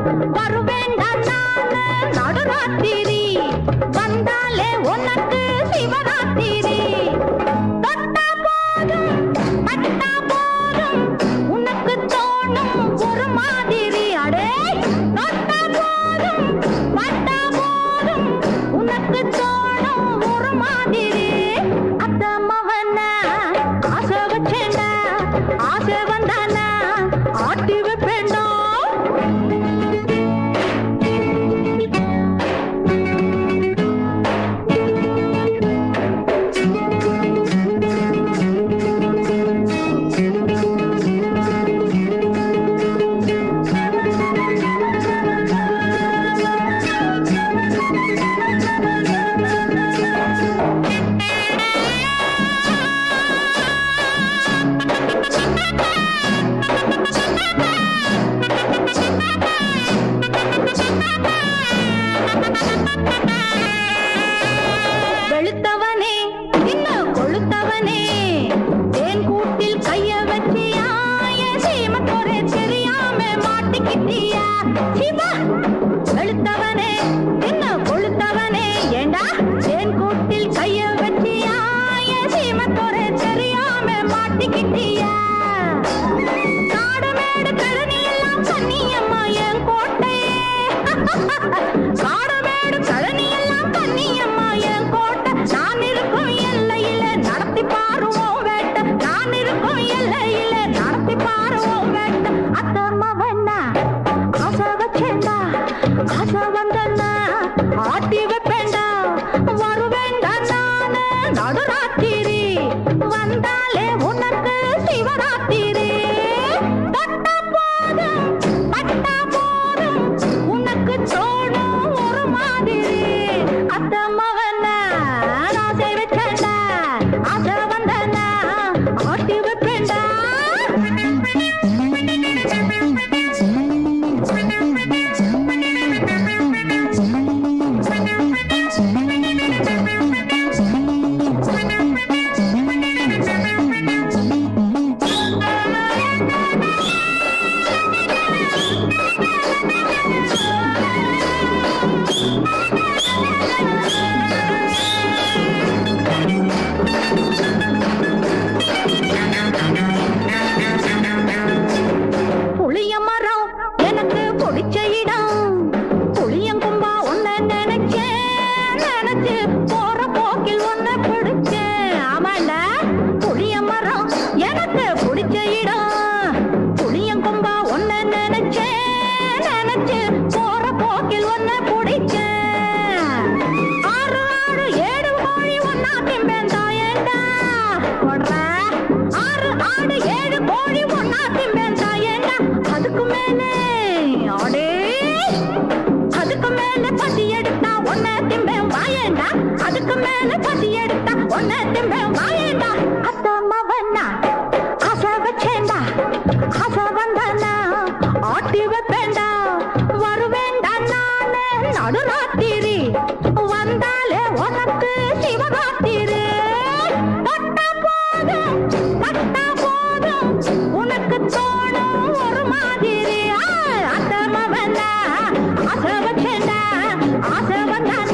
வருவேண்டா நானு நடுராத்திரி வந்தாலே உனக்கு சிவராத்திரி தொட்டா போதும் பட்டா போதும் உனக்கு தோணும் ஒரு மாதிரி அடே தொட்டா போதும் பட்டா போதும் உனக்கு தோணும் ஒரு மாதிரி அத்தம்மவன ஆசை வச்சேண்டா ஆசை வந்தானா ஆட்டி வைப்பேண்டா வெளுத்தவனே இன்னும் கொளுத்தவனே தேன் கூட்டில் கைய வச்சியா என் சீமத்தோரே தெரியாம மாட்டிக்கிட்டியா சிவா வெளுத்தவனே இன்னும் கொளுத்தவனே ஏண்டா தேன் கூட்டில் கைய வச்சியா என் சீமத்தோரே தெரியாம மாட்டிக்கிட்டியா காடுமேடு கழனி எல்லாம் கண்ணியம்மா என் கோட்டை காடுமேடு கழனி எல்லாம் கண்ணியம்மா என் கோட்டை நான் இருக்கும் எல்லையில நடத்தி பாருவோம் வேட்டை நான் இருக்கும் எல்லையில நடத்தி பாருவோம் வேட்டை அத்தம்மவண்ணா ஆசை வச்சேண்டா ஆசை வந்தண்ணா ஆட்டி வைப்பேண்டா வருவேண்டா நானு நடுராத்திரி வந்தாலே உனக்கு சிவராத்திரி தொட்டா போதும் பட்டா போதும் உனக்கு தோணும் ஒரு மாதிரி அத்தம்மவண்ணா ஆசை வச்சேண்டா ஆசை வந்தண்ணா ஆட்டி வைப்பேண்டா புளிய மரம் எனக்கு பிடிச்ச இடம் புளியங்கும்பா உன்னை நினைச்சு போற போக்கில் உன்னை பிடிச்சேன் ஆமாண்ட புளிய மரம் எனக்கு பிடிச்ச இடம் புளியங்கும்பா உன்னை நினைச்சு போற போக்கில் உன்னை பிடிச்சேன் ஆறு ஆறு ஏழு கோழி ஒன்னா திம்பேந்தா ஏண்டா கொடுற ஆறு ஆடு ஏழு கோழி ஒன்னா திம்பேந்தா ஏண்டா அதுக்கு மேலே அடே அதுக்கு மேல பசி எடுத்தா ஒன்ன திம்பேன் வாயேண்டா அதுக்கு மேல பசி எடுத்தா ஒன்ன திம்பேன் வாயேண்டா அத்தம்மவண்ணா ஆசை வச்சேண்டா ஆசை வந்தானா ஆட்டி வைப்பேண்டா வருவேண்டா நானு நடுராத்திரி வந்தாலே உனக்கு சிவராத்திரி தொட்டா போதும் பட்டா போதும் உனக்கு தோணும் ஒரு மாதிரி அத்தம்மவண்ணா ஆசை வச்சேண்டா ஆசை வந்தானா